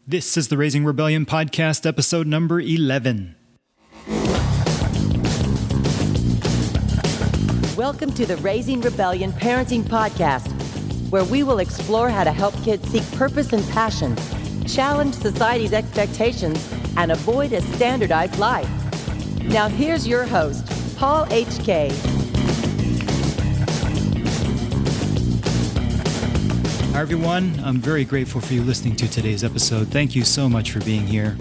This is the Raising Rebellion podcast, episode number 11. Welcome to the Raising Rebellion Parenting Podcast, where we will explore how to help kids seek purpose and passion, challenge society's expectations, and avoid a standardized life. Now here's your host, Paul H.K. Hi, everyone. I'm very grateful for you listening to today's episode. Thank you so much for being here.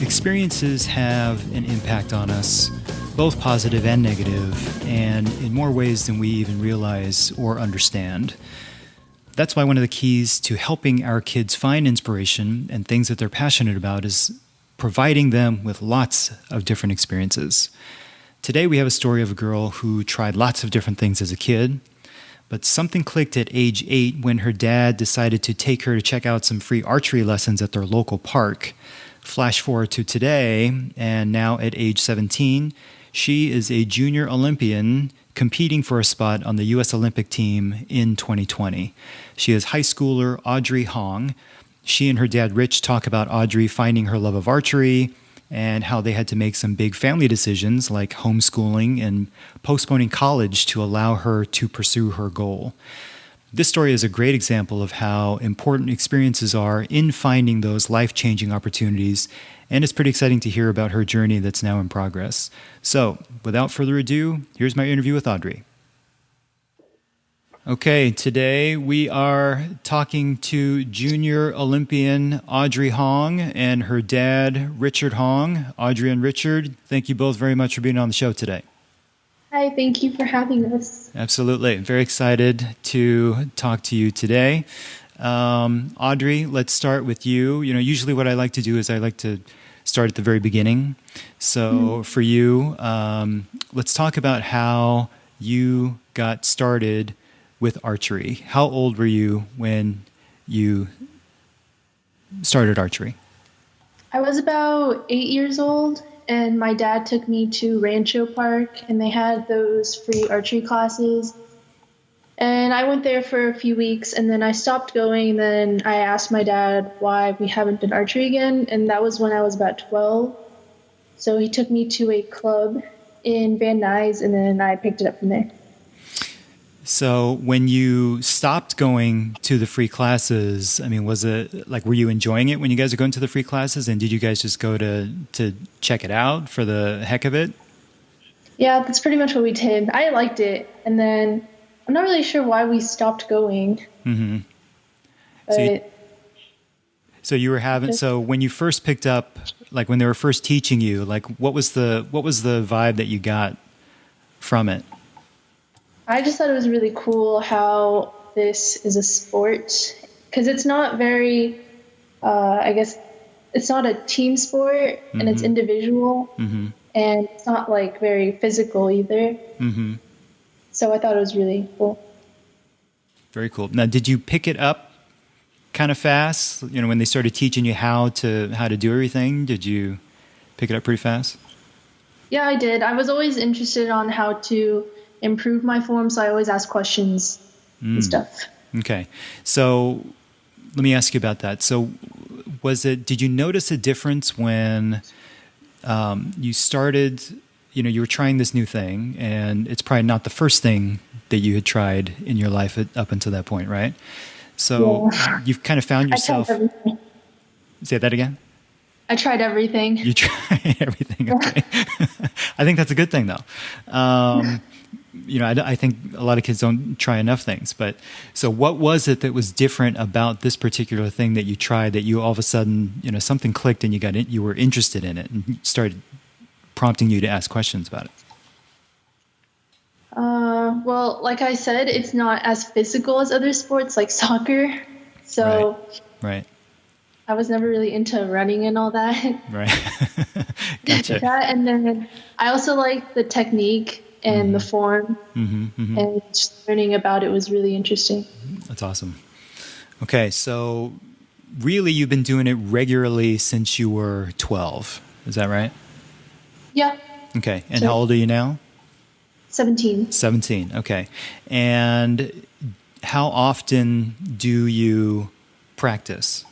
Experiences have an impact on us, both positive and negative, and in more ways than we even realize or understand. That's why one of the keys to helping our kids find inspiration and things that they're passionate about is providing them with lots of different experiences. Today, we have a story of a girl who tried lots of different things as a kid, but something clicked at age 8 when her dad decided to take her to check out some free archery lessons at their local park. Flash forward to today, and now at age 17, she is a junior Olympian competing for a spot on the U.S. Olympic team in 2020. She is high schooler Audrey Hong. She and her dad Rich talk about Audrey finding her love of archery and how they had to make some big family decisions like homeschooling and postponing college to allow her to pursue her goal. This story is a great example of how important experiences are in finding those life-changing opportunities, and it's pretty exciting to hear about her journey that's now in progress. So, without further ado, here's my interview with Audrey. Okay, today we are talking to junior Olympian Audrey Hong and her dad, Richard Hong. Audrey and Richard, thank you both very much for being on the show today. Hi, thank you for having us. Absolutely. Very excited to talk to you today. Audrey, let's start with you. You know, usually what I like to do is I like to start at the very beginning. So for you, let's talk about how you got started with archery. How old were you when you started archery? I was about 8 years old, and my dad took me to Rancho Park, and they had those free archery classes. And I went there for a few weeks, and then I stopped going. Then I asked my dad why we haven't done archery again, and that was when I was about 12. So he took me to a club in Van Nuys, and then I picked it up from there. So when you stopped going to the free classes, I mean, was it like, were you enjoying it when you guys were going to the free classes? And did you guys just go to check it out for the heck of it? Yeah, that's pretty much what we did. I liked it. And then I'm not really sure why we stopped going. Mm-hmm. But so when you first picked up, like when they were first teaching you, like what was the vibe that you got from it? I just thought it was really cool how this is a sport, because it's not very, I guess, it's not a team sport, and it's individual, and it's not like very physical either. So I thought it was really cool. Very cool. Now, did you pick it up kind of fast? You know, when they started teaching you how to do everything, did you pick it up pretty fast? Yeah, I did. I was always interested on how to improve my form, so I always ask questions and stuff. Okay. So let me ask you about that. So did you notice a difference when you started, you know, you were trying this new thing, and it's probably not the first thing that you had tried in your life up until that point, right? So you've kind of found yourself... I tried everything. Say that again? I tried everything. You tried everything, okay. I think that's a good thing, though. You know, I think a lot of kids don't try enough things. But so what was it that was different about this particular thing that you tried that you all of a sudden, you know, something clicked and you were interested in it and started prompting you to ask questions about it? Well, like I said, it's not as physical as other sports like soccer. So Right. I was never really into running and all that. Right. Gotcha. That, and then I also like the technique and the form, and just learning about it was really interesting. That's awesome. Okay, so really you've been doing it regularly since you were 12. Is that right? Yeah. Okay, and how old are you now? 17. 17, okay. And how often do you practice?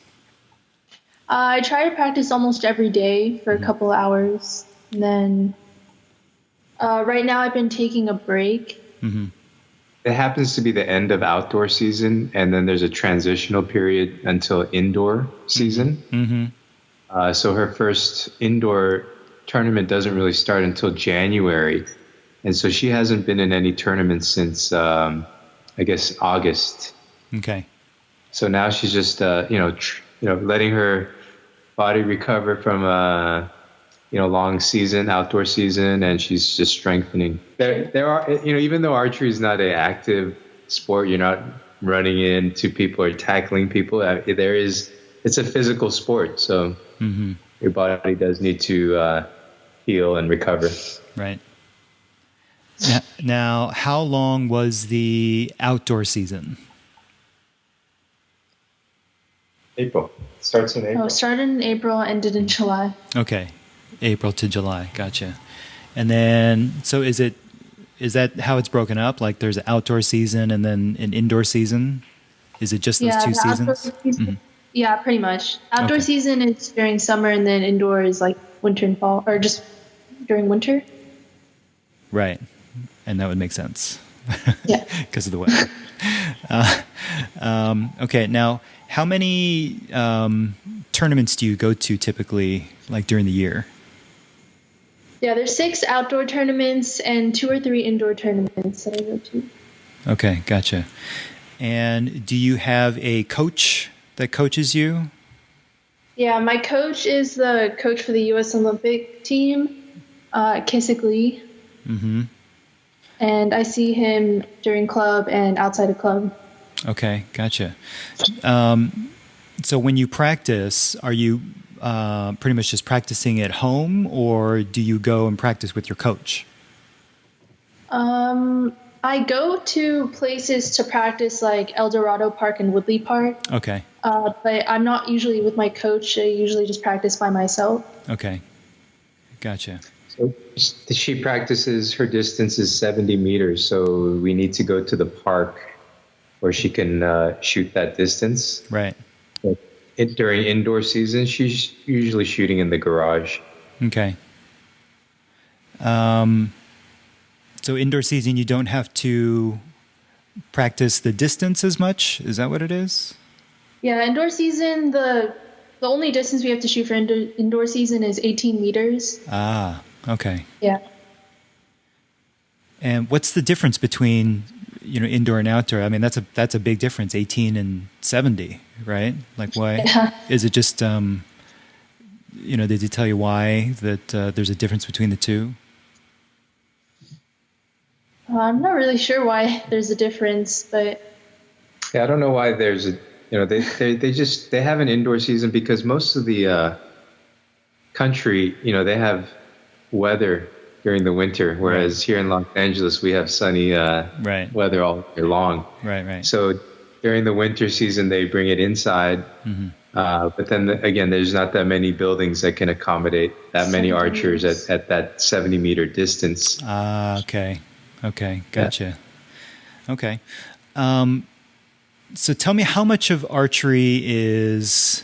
I try to practice almost every day for a couple of hours. And then right now I've been taking a break. Mm-hmm. It happens to be the end of outdoor season, and then there's a transitional period until indoor season. Mm-hmm. So her first indoor tournament doesn't really start until January. And so she hasn't been in any tournaments since, I guess, August. Okay. So now she's just, letting her body recover from long season, outdoor season, and she's just strengthening. There are, even though archery is not an active sport, you're not running into people or tackling people. It's a physical sport, so your body does need to heal and recover. Right. Now, how long was the outdoor season? April. Starts in April. Oh, started in April, ended in July. Okay. April to July. Gotcha. And then, so is that how it's broken up? Like there's an outdoor season and then an indoor season? Is it just those two seasons? Yeah, pretty much. Outdoor season is during summer, and then indoor is like winter and fall, or just during winter. Right. And that would make sense. Yeah. Because of the weather. Okay. Now, how many tournaments do you go to typically, like during the year? Yeah, there's 6 outdoor tournaments and 2 or 3 indoor tournaments that I go to. Okay, gotcha. And do you have a coach that coaches you? Yeah, my coach is the coach for the U.S. Olympic team, Kisik Lee. Mm-hmm. And I see him during club and outside of club. Okay, gotcha. So when you practice, are you pretty much just practicing at home, or do you go and practice with your coach? I go to places to practice like El Dorado Park and Woodley Park. Okay. But I'm not usually with my coach. I usually just practice by myself. Okay. Gotcha. So she practices, her distance is 70 meters. So we need to go to the park where she can shoot that distance. Right. During indoor season, she's usually shooting in the garage. Okay. So indoor season, you don't have to practice the distance as much? Is that what it is? Yeah, indoor season, the only distance we have to shoot for indoor season is 18 meters. Ah, okay. Yeah. And what's the difference between, indoor and outdoor? I mean, that's a big difference, 18 and 70, right? Like why? Yeah. Is it just, did they tell you why that there's a difference between the two? I'm not really sure why there's a difference, but... Yeah, I don't know why there's a... they have an indoor season because most of the country, they have weather during the winter, whereas here in Los Angeles we have sunny weather all year long. Right. So during the winter season they bring it inside, but then again there's not that many buildings that can accommodate that many archers at that 70-meter distance. Okay, gotcha. Yeah. Okay. So tell me, how much of archery is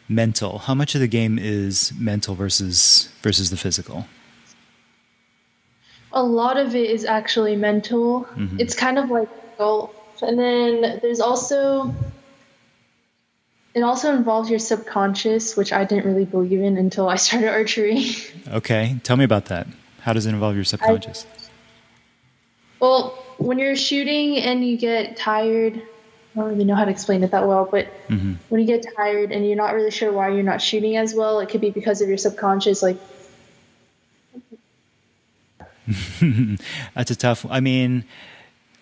mental? How much of the game is mental versus the physical? A lot of it is actually mental. Mm-hmm. It's kind of like golf. And then there's also... It also involves your subconscious, which I didn't really believe in until I started archery. Okay. Tell me about that. How does it involve your subconscious? Well, when you're shooting and you get tired, I don't really know how to explain it that well, but when you get tired and you're not really sure why you're not shooting as well, it could be because of your subconscious. Like, that's a tough. I mean,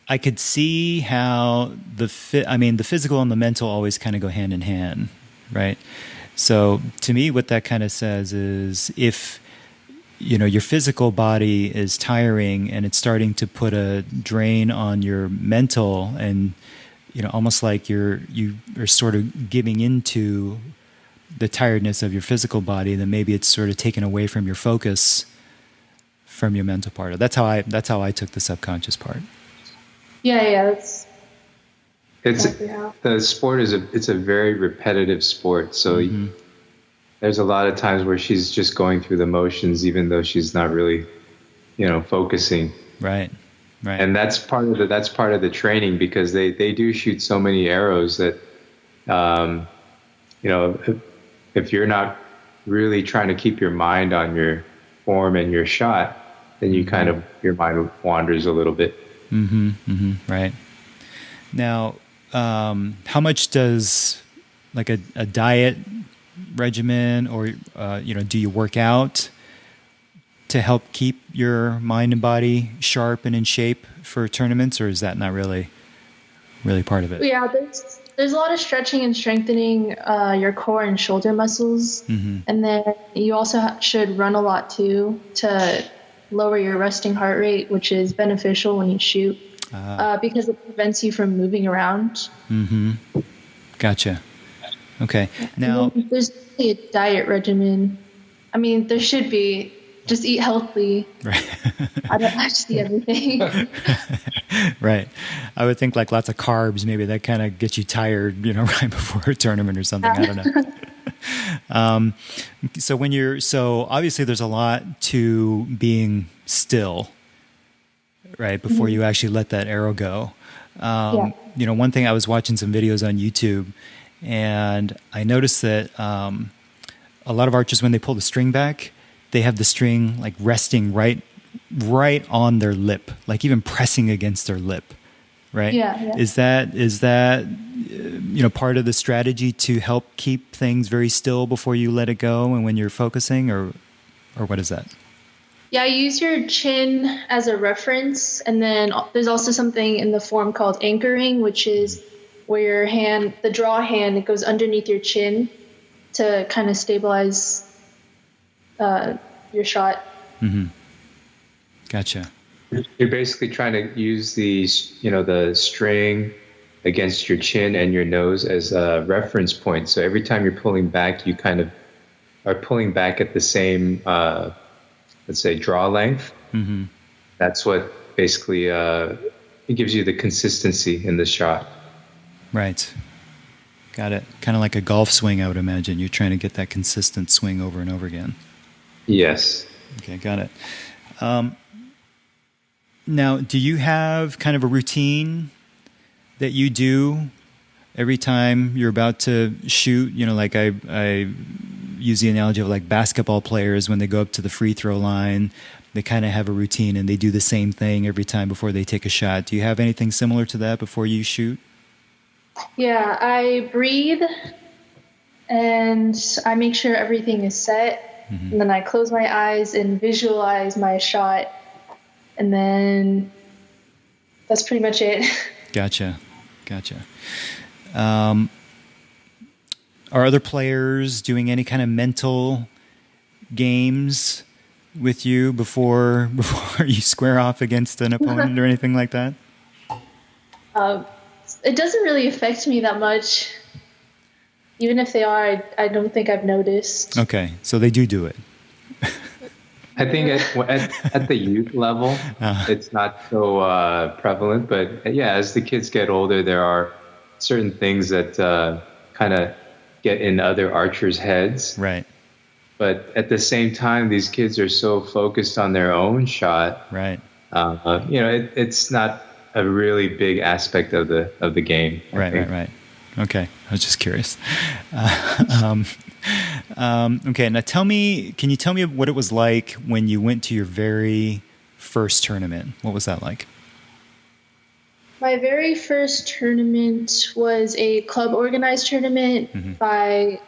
I could see how the physical and the mental always kind of go hand in hand, right? So to me, what that kind of says is if your physical body is tiring and it's starting to put a drain on your mental, and almost like you are sort of giving into the tiredness of your physical body, then maybe it's sort of taken away from your focus from your mental part. That's how I took the subconscious part. Yeah, that's the sport it's a very repetitive sport, so there's a lot of times where she's just going through the motions, even though she's not really, focusing. Right. Right. And that's part of the training, because they do shoot so many arrows that, if you're not really trying to keep your mind on your form and your shot, then you your mind wanders a little bit. Mm-hmm. Mm-hmm. Right. Now, how much does like a diet regimen or, do you work out to help keep your mind and body sharp and in shape for tournaments, or is that not really part of it? Yeah, there's a lot of stretching and strengthening your core and shoulder muscles. Mm-hmm. And then you also should run a lot too to lower your resting heart rate, which is beneficial when you shoot because it prevents you from moving around. Mm-hmm. Gotcha. Okay. Now, there's a diet regimen. I mean, there should be. Just eat healthy. Right. I just eat everything. Right. I would think like lots of carbs, maybe that kind of gets you tired, right before a tournament or something. I don't know. So obviously there's a lot to being still, right, before you actually let that arrow go. One thing, I was watching some videos on YouTube, and I noticed that a lot of archers, when they pull the string back, they have the string like resting right on their lip, like even pressing against their lip, right? Yeah. Is that part of the strategy to help keep things very still before you let it go and when you're focusing, or what is that? Yeah, you use your chin as a reference, and then there's also something in the form called anchoring, which is where your hand, the draw hand, it goes underneath your chin to kind of stabilize your shot. Mm-hmm. Gotcha. You're basically trying to use the string against your chin and your nose as a reference point. So every time you're pulling back, you kind of are pulling back at the same, let's say, draw length. Mm-hmm. That's what basically it gives you the consistency in the shot. Right. Got it. Kind of like a golf swing, I would imagine. You're trying to get that consistent swing over and over again. Yes. Okay, got it. Now, do you have kind of a routine that you do every time you're about to shoot? Like I use the analogy of like basketball players when they go up to the free throw line, they kind of have a routine and they do the same thing every time before they take a shot. Do you have anything similar to that before you shoot? Yeah, I breathe and I make sure everything is set. Mm-hmm. And then I close my eyes and visualize my shot. And then that's pretty much it. Gotcha. Are other players doing any kind of mental games with you before you square off against an opponent or anything like that? It doesn't really affect me that much. Even if they are, I don't think I've noticed. Okay, so they do it. I think at the youth level, it's not so prevalent. But yeah, as the kids get older, there are certain things that kind of get in other archers' heads. Right. But at the same time, these kids are so focused on their own shot. Right. It's not a really big aspect of the game. Right. Okay, I was just curious. Okay, now can you tell me what it was like when you went to your very first tournament? What was that like? My very first tournament was a club organized tournament by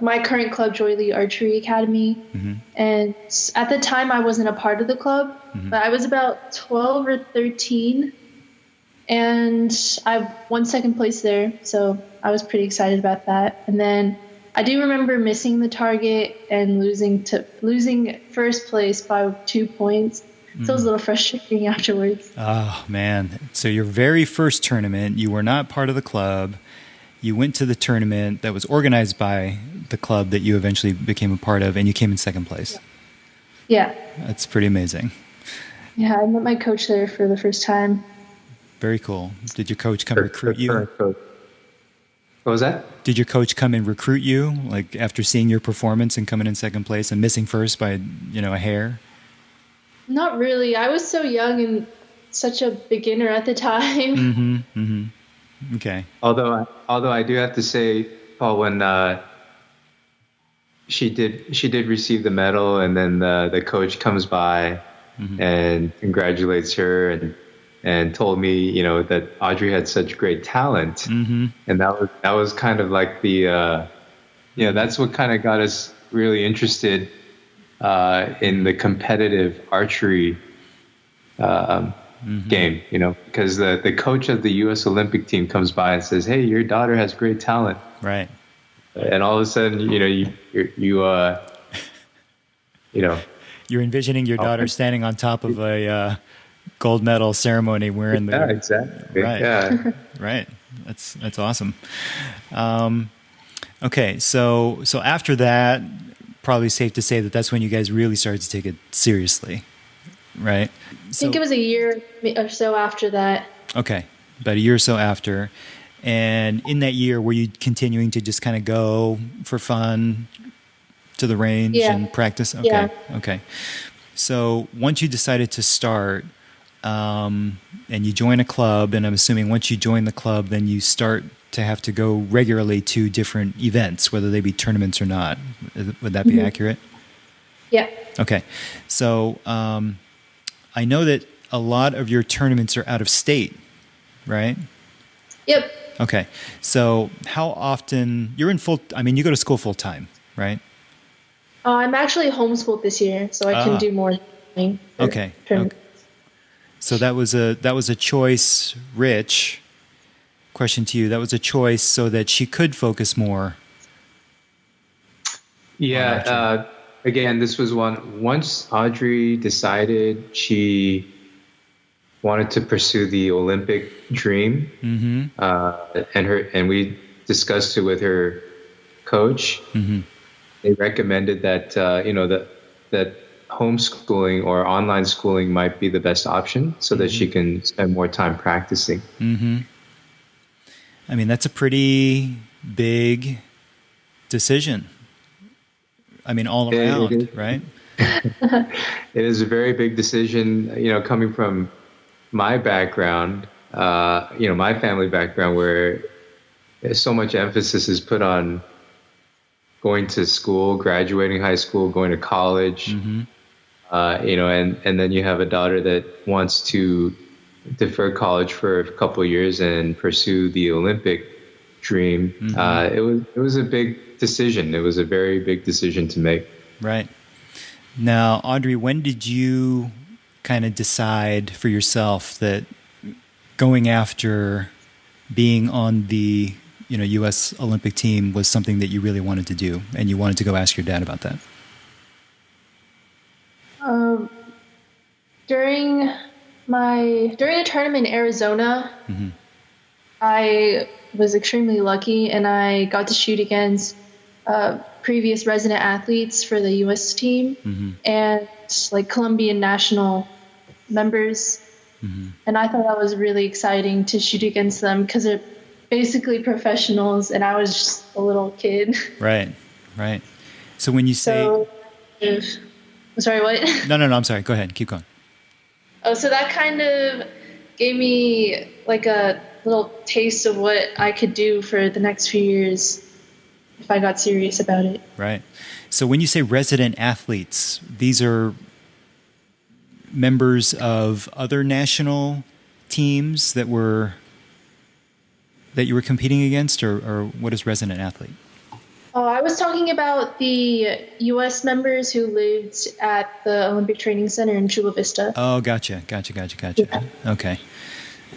my current club, Joy Lee Archery Academy. Mm-hmm. And at the time, I wasn't a part of the club, but I was about 12 or 13. And I won second place there, so I was pretty excited about that. And then I do remember missing the target and losing first place by 2 points. So it was a little frustrating afterwards. Oh, man. So your very first tournament, you were not part of the club. You went to the tournament that was organized by the club that you eventually became a part of, and you came in second place. Yeah. That's pretty amazing. Yeah, I met my coach there for the first time. Very cool. Did your coach come recruit you? What was that? Did your coach come and recruit you, like after seeing your performance and coming in second place and missing first by, a hair? Not really. I was so young and such a beginner at the time. Okay. Although I do have to say, Paul, when she did receive the medal, and then the coach comes by and congratulates her and told me, that Audrey had such great talent, and that was kind of like the that's what kind of got us really interested in the competitive archery game, because the coach of the U.S. Olympic team comes by and says, "Hey, your daughter has great talent." Right. And all of a sudden, You're envisioning your daughter standing on top of a gold medal ceremony wearing the... Yeah, exactly. Right. Yeah. Right. That's awesome. Okay. So after that, probably safe to say that that's when you guys really started to take it seriously, right? I think it was a year or so after that. Okay. About a year or so after. And in that year, were you continuing to just kind of go for fun to the range and practice? Okay. Yeah. Okay. So once you decided to start, and you join a club, and I'm assuming once you join the club, then you start to have to go regularly to different events, whether they be tournaments or not. Would that be accurate? Yeah. Okay. So I know that a lot of your tournaments are out of state, right? Yep. Okay. So how often you go to school full time, right? I'm actually homeschooled this year, so I can do more. Okay. So that was a choice, Rich. Question to you. That was a choice so that she could focus more. Yeah. Again, this was once Audrey decided she wanted to pursue the Olympic dream, and we discussed it with her coach. They recommended that that homeschooling or online schooling might be the best option, so that she can spend more time practicing. I mean, that's a pretty big decision. I mean, all around, right? It is a very big decision, coming from my background, my family background, where so much emphasis is put on going to school, graduating high school, going to college, and then you have a daughter that wants to defer college for a couple of years and pursue the Olympic dream. It was a big decision. It was a very big decision to make. Right. Now, Audrey, when did you kind of decide for yourself that going after being on the U.S. Olympic team was something that you really wanted to do, and you wanted to go ask your dad about that? During the tournament in Arizona, I was extremely lucky, and I got to shoot against previous resident athletes for the U.S. team and like Colombian national members. And I thought that was really exciting to shoot against them because they're basically professionals, and I was just a little kid. Right. So when you say... Sorry, what? No, I'm sorry. Go ahead. Keep going. Oh, so that kind of gave me like a little taste of what I could do for the next few years if I got serious about it. Right. So when you say resident athletes, these are members of other national teams that you were competing against, or what is resident athlete? Oh, I was talking about the U.S. members who lived at the Olympic Training Center in Chula Vista. Oh, gotcha. Yeah. Okay.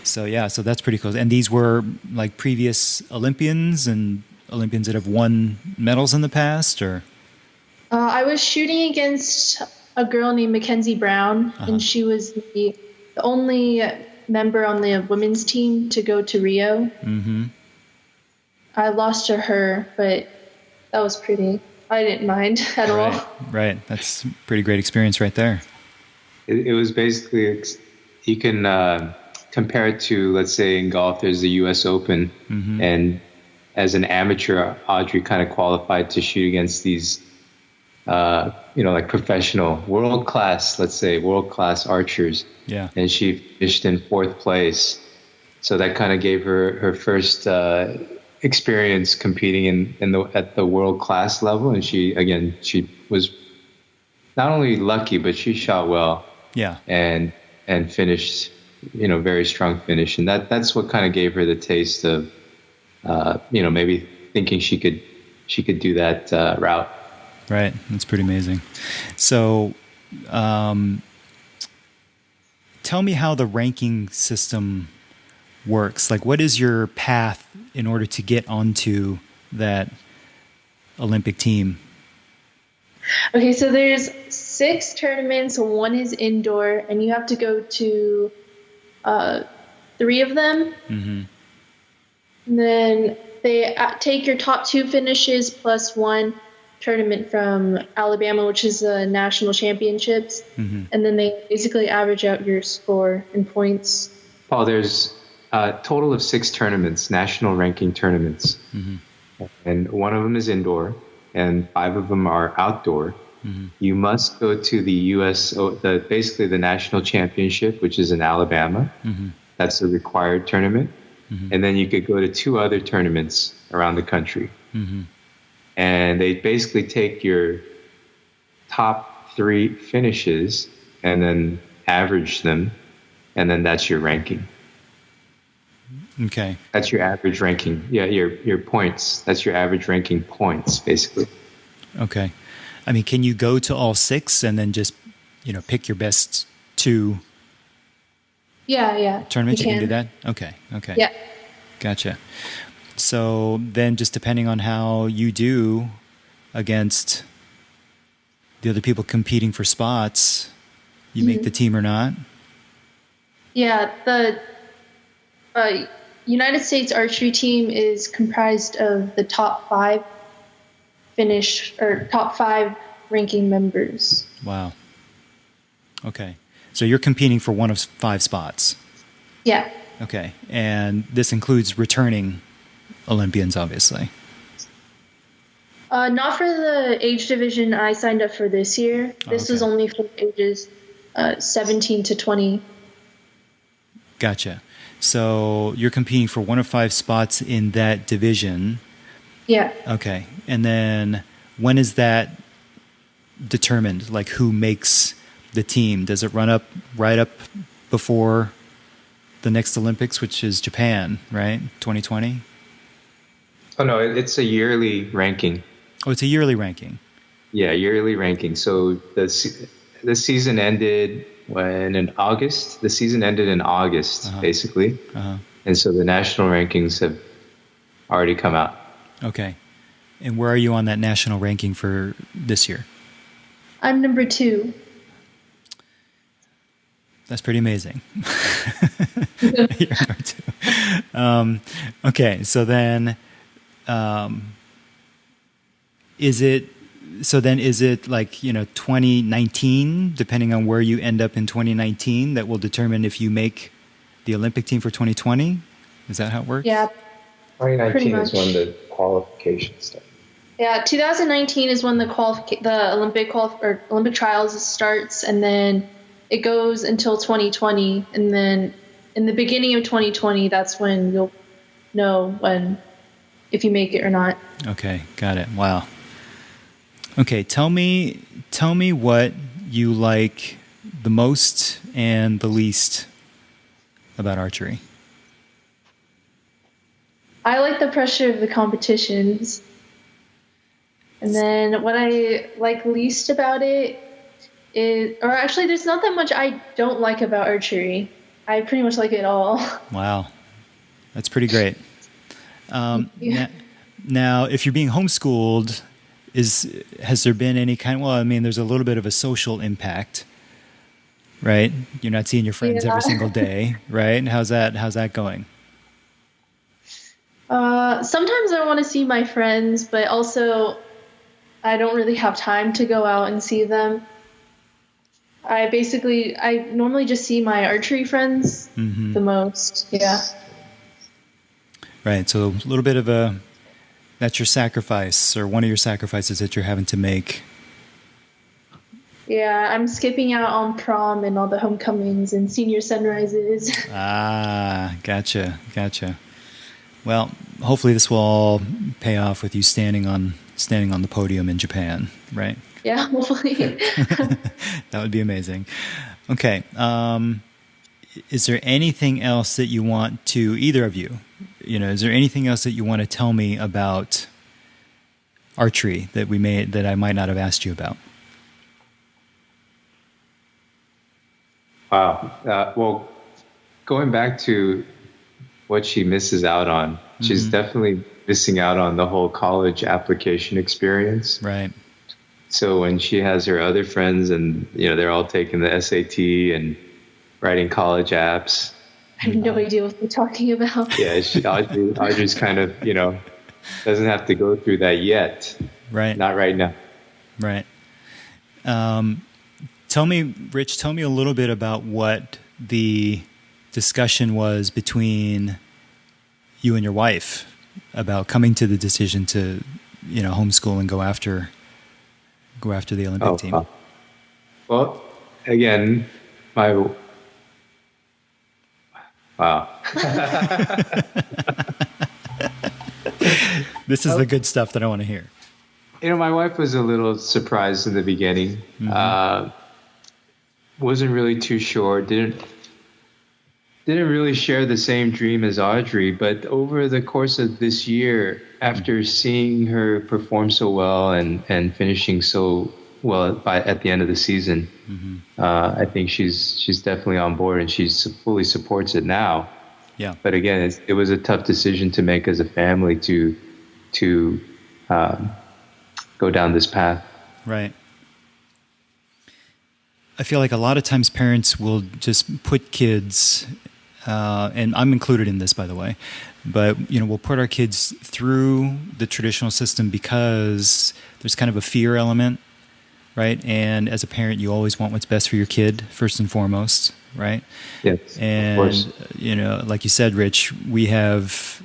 So that's pretty close. And these were like previous Olympians and Olympians that have won medals in the past, or? I was shooting against a girl named Mackenzie Brown, and she was the only member on the women's team to go to Rio. I lost to her, but that was pretty. I didn't mind at all. Right. That's a pretty great experience right there. It was basically, you can compare it to, let's say in golf, there's the U.S. Open, and as an amateur, Audrey kind of qualified to shoot against these, like professional, world class archers. Yeah. And she finished in 4th place. So that kind of gave her first experience competing at the world class level. And she was not only lucky, but she shot well. Yeah. And finished, very strong finish. And that's what kind of gave her the taste of, maybe thinking she could do that route. Right. That's pretty amazing. So, tell me how the ranking system works. Like, what is your path in order to get onto that Olympic team? Okay, so there's 6 tournaments. 1 is indoor, and you have to go to 3 of them. Mm-hmm. And then they take your top 2 finishes plus 1 tournament from Alabama, which is the national championships. Mm-hmm. And then they basically average out your score and points. Paul, there's a total of 6 tournaments, national ranking tournaments. Mm-hmm. And 1 of them is indoor, and 5 of them are outdoor. Mm-hmm. You must go to the basically the national championship, which is in Alabama. Mm-hmm. That's the required tournament. Mm-hmm. And then you could go to 2 other tournaments around the country. Mm-hmm. And they basically take your top 3 finishes and then average them. And then that's your ranking. Okay. That's your average ranking. Yeah, your points. That's your average ranking points, basically. Okay. I mean, can you go to all 6 and then just, pick your best 2 Yeah. tournaments? You can do that? Okay. Yeah. Gotcha. So then just depending on how you do against the other people competing for spots, you make the team or not? Yeah, the United States archery team is comprised of the top 5 ranking members. Wow. Okay. So you're competing for one of 5 spots. Yeah. Okay. And this includes returning Olympians, obviously. Not for the age division I signed up for this year. This was only for ages 17 to 20. Gotcha. So you're competing for one of 5 spots in that division. Yeah. Okay. And then when is that determined? Like, who makes the team? Does it run up right up before the next Olympics, which is Japan, right? 2020? Oh, no, it's a yearly ranking. Oh, it's a yearly ranking. Yeah, yearly ranking. So the season ended in August. The season ended in August, basically. Uh-huh. And so the national rankings have already come out. Okay. And where are you on that national ranking for this year? I'm number 2. That's pretty amazing. You're number 2. Okay, so then is it like, 2019, depending on where you end up in 2019, that will determine if you make the Olympic team for 2020? Is that how it works? Yeah. 2019 is when the qualification starts. Yeah, 2019 is when the Olympic trials starts, and then it goes until 2020, and then in the beginning of 2020, that's when you'll know if you make it or not. Okay, got it. Wow. Okay, tell me what you like the most and the least about archery. I like the pressure of the competitions. And then what I like least about it is, or actually there's not that much I don't like about archery. I pretty much like it all. Wow. That's pretty great. Now, if you're being homeschooled, has there been any there's a little bit of a social impact, right? You're not seeing your friends every single day, right? How's that going? Sometimes I want to see my friends, but also I don't really have time to go out and see them. I normally just see my archery friends the most. Yeah. Right. So a little bit of a That's your sacrifice, or one of your sacrifices that you're having to make. Yeah, I'm skipping out on prom and all the homecomings and senior sunrises. Ah, gotcha. Well, hopefully this will all pay off with you standing on the podium in Japan, right? Yeah, hopefully. That would be amazing. Okay. Is there anything else that you want to, either of you, is there anything else that you want to tell me about archery that I might not have asked you about? Wow. Well, going back to what she misses out on, she's definitely missing out on the whole college application experience. Right. So when she has her other friends and, they're all taking the SAT and writing college apps. I have no idea what they're talking about. Yeah, Audrey's kind of, doesn't have to go through that yet. Right. Not right now. Right. Rich, tell me a little bit about what the discussion was between you and your wife about coming to the decision to, homeschool and go after the Olympic team. Well, again, wow. This is the good stuff that I want to hear. My wife was a little surprised in the beginning. Wasn't really too sure. Didn't really share the same dream as Audrey. But over the course of this year, after seeing her perform so well and finishing so well at the end of the season, I think she's definitely on board and she fully supports it now. Yeah. But again, it was a tough decision to make as a family to go down this path. Right. I feel like a lot of times parents will just put kids, and I'm included in this, by the way, but we'll put our kids through the traditional system because there's kind of a fear element, right? And as a parent, you always want what's best for your kid first and foremost, right? Yes, and of course. Like you said, Rich, we have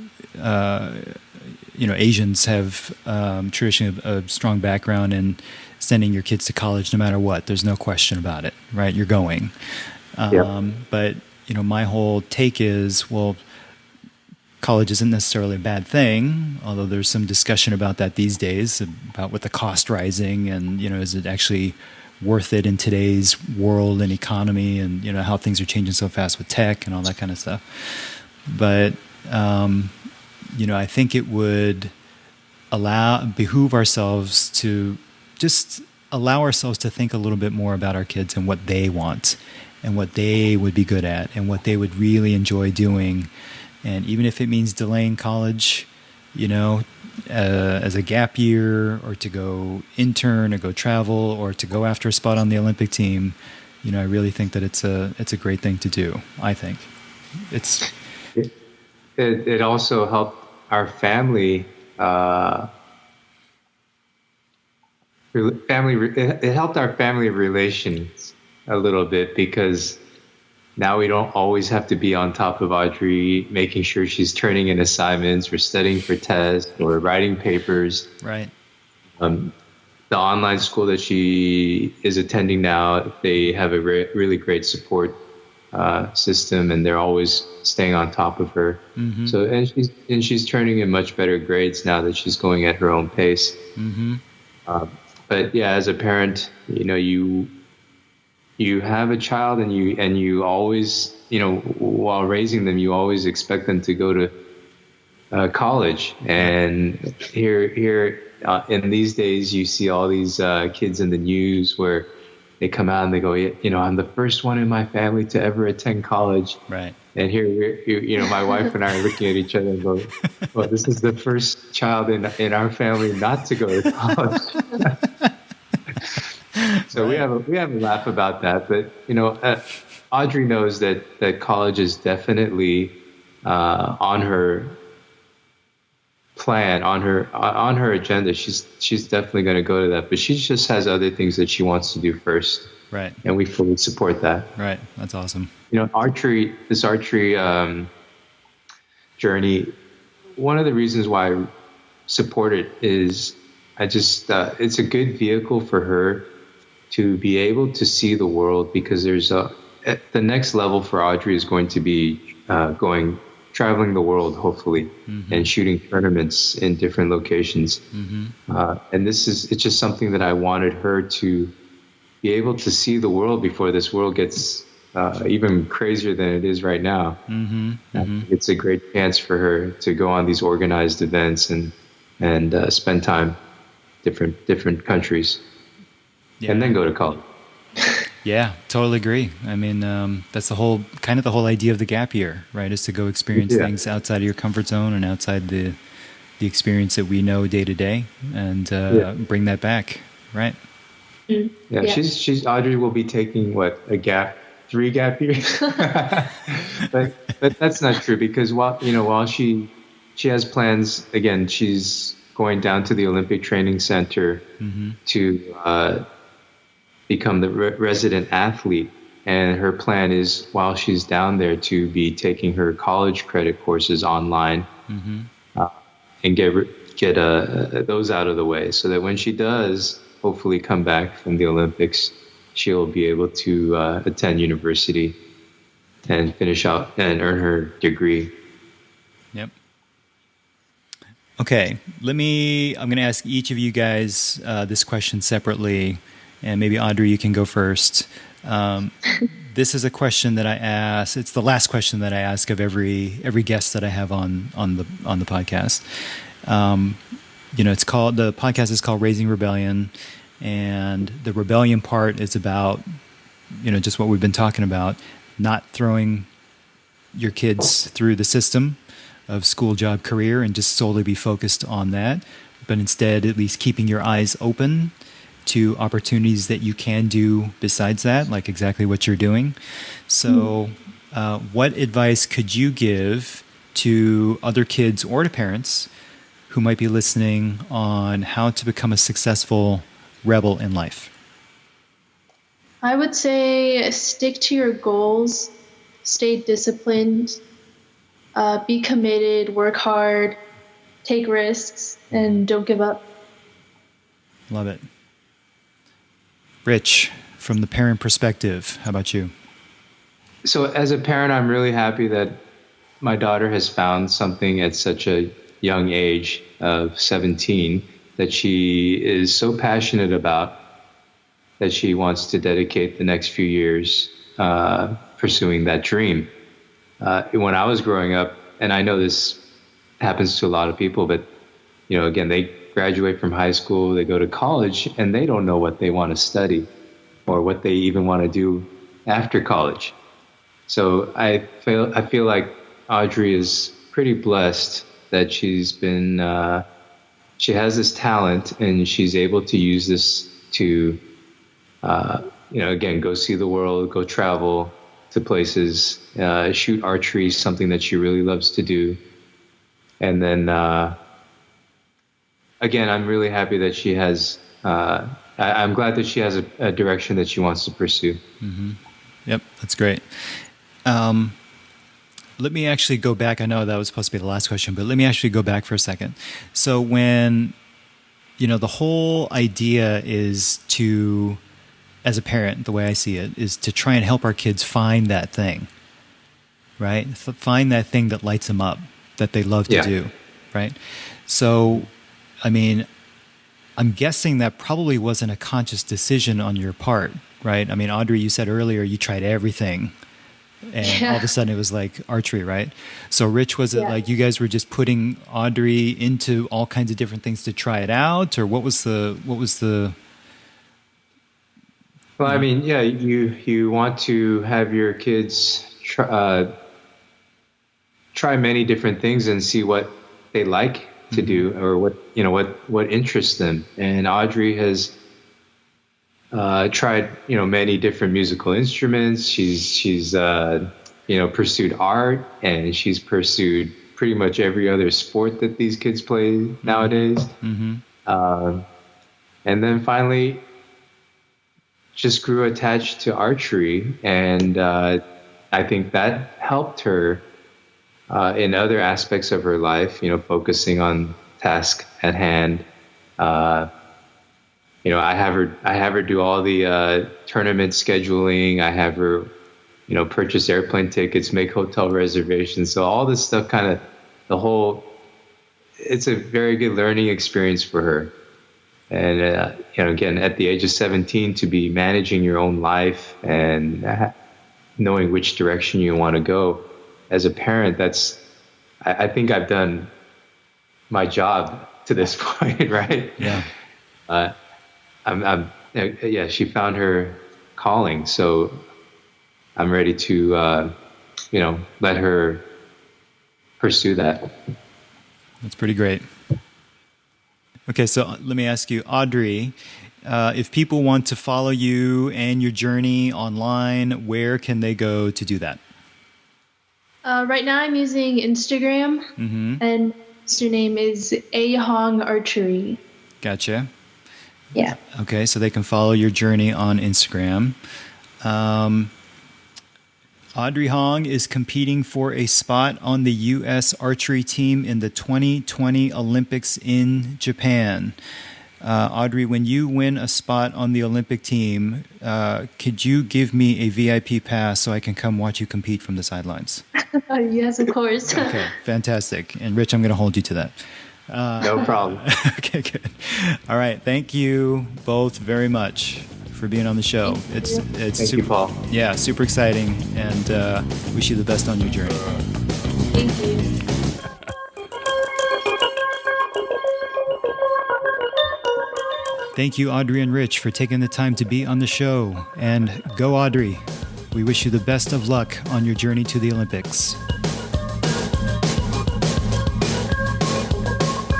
Asians have traditionally a strong background in sending your kids to college no matter what. There's no question about it, right? You're going. But, my whole take is, well, college isn't necessarily a bad thing, although there's some discussion about that these days, about with the cost rising and, is it actually worth it in today's world and economy and, how things are changing so fast with tech and all that kind of stuff. But, I think it would behoove ourselves to just allow ourselves to think a little bit more about our kids and what they want and what they would be good at and what they would really enjoy doing. And even if it means delaying college, as a gap year or to go intern or go travel or to go after a spot on the Olympic team, I really think that it's a great thing to do. I think it also helped our family. It helped our family relations a little bit because now we don't always have to be on top of Audrey, making sure she's turning in assignments or studying for tests or writing papers. Right. The online school that she is attending now, they have a really great support system, and they're always staying on top of her. Mm-hmm. So, and she's turning in much better grades now that she's going at her own pace. Mm-hmm. But yeah, as a parent, you have a child, and you always, while raising them, you always expect them to go to college. And here in these days, you see all these kids in the news where they come out and they go, I'm the first one in my family to ever attend college. Right. And here, my wife and I are looking at each other and go, well, this is the first child in our family not to go to college. So right. we have a laugh about that. But, Audrey knows that college is definitely on her plan, on her agenda. She's definitely going to go to that, but she just has other things that she wants to do first. Right. And we fully support that. Right. That's awesome. This archery journey, one of the reasons why I support it is it's a good vehicle for her to be able to see the world, because the next level for Audrey is going to be traveling the world, hopefully, and shooting tournaments in different locations. And it's just something that I wanted her to be able to see the world before this world gets even crazier than it is right now. It's a great chance for her to go on these organized events and spend time different countries, and then go to college. Yeah, totally agree. I mean, that's the whole idea of the gap year, right? Is to go experience things outside of your comfort zone and outside the experience that we know day to day, and bring that back, right? Yeah, she's Audrey will be taking 3 gap years, but that's not true, because while she has plans. Again, she's going down to the Olympic Training Center to become the resident athlete, and her plan is, while she's down there, to be taking her college credit courses online and get those out of the way, so that when she does hopefully come back from the Olympics, she'll be able to attend university and finish out and earn her degree. Yep. Okay, I'm going to ask each of you guys this question separately, and maybe Audrey, you can go first. This is a question that I ask. It's the last question that I ask of every guest that I have on the podcast. The podcast is called Raising Rebellion, and the rebellion part is about, just what we've been talking about, not throwing your kids through the system of school, job, career, and just solely be focused on that, but instead at least keeping your eyes open to opportunities that you can do besides that, like exactly what you're doing. So what advice could you give to other kids or to parents who might be listening on how to become a successful rebel in life? I would say stick to your goals, stay disciplined, be committed, work hard, take risks, and don't give up. Love it. Rich, from the parent perspective, how about you? So as a parent, I'm really happy that my daughter has found something at such a young age of 17 that she is so passionate about, that she wants to dedicate the next few years pursuing that dream. When I was growing up, and I know this happens to a lot of people, but again, they graduate from high school, they go to college, and they don't know what they want to study or what they even want to do after college. So I feel like Audrey is pretty blessed that she has this talent, and she's able to use this to, again, go see the world, go travel to places, shoot archery, something that she really loves to do. And then, again, I'm really happy that she has, I'm glad that she has a direction that she wants to pursue. Mm-hmm. Yep, that's great. Let me actually go back. I know that was supposed to be the last question, but let me actually go back for a second. So when, the whole idea is to, as a parent, the way I see it, is to try and help our kids find that thing, right? Find that thing that lights them up, that they love to do, right? So, I'm guessing that probably wasn't a conscious decision on your part, right? Audrey, you said earlier you tried everything, and all of a sudden it was like archery, right? So Rich, was it like you guys were just putting Audrey into all kinds of different things to try it out, or what was the Well, you want to have your kids try many different things and see what they like to do, or what interests them. And Audrey has tried many different musical instruments. She's pursued art, and she's pursued pretty much every other sport that these kids play nowadays. And then finally just grew attached to archery, and I think that helped her in other aspects of her life, focusing on task at hand. I have her do all the tournament scheduling. I have her, purchase airplane tickets, make hotel reservations. So all this stuff it's a very good learning experience for her. And, again, at the age of 17, to be managing your own life and knowing which direction you want to go as a parent, I think I've done my job to this point, right? Yeah. She found her calling. So I'm ready to, let her pursue that. That's pretty great. Okay, so let me ask you, Audrey, if people want to follow you and your journey online, where can they go to do that? Right now I'm using Instagram, and username is Ahong Archery. Gotcha. Yeah. Okay, so they can follow your journey on Instagram. Audrey Hong is competing for a spot on the U.S. archery team in the 2020 Olympics in Japan. Audrey, when you win a spot on the Olympic team, could you give me a VIP pass so I can come watch you compete from the sidelines? Yes, of course. Okay, fantastic. And Rich, I'm going to hold you to that. No problem. Okay, good. All right, thank you both very much for being on the show. It's Thank super, you, Paul. Yeah, super exciting, and wish you the best on your journey. Thank you. Thank you, Audrey and Rich, for taking the time to be on the show. And go, Audrey. We wish you the best of luck on your journey to the Olympics.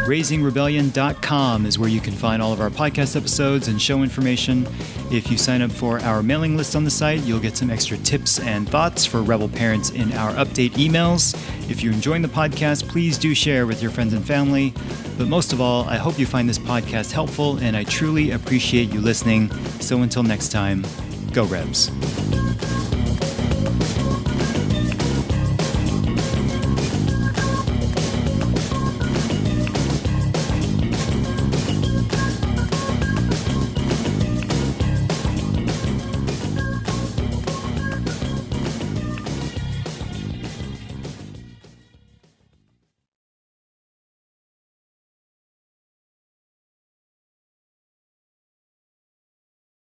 RaisingRebellion.com is where you can find all of our podcast episodes and show information. If you sign up for our mailing list on the site, you'll get some extra tips and thoughts for Rebel parents in our update emails. If you're enjoying the podcast, please do share with your friends and family. But most of all, I hope you find this podcast helpful, and I truly appreciate you listening. So until next time, go Rebs.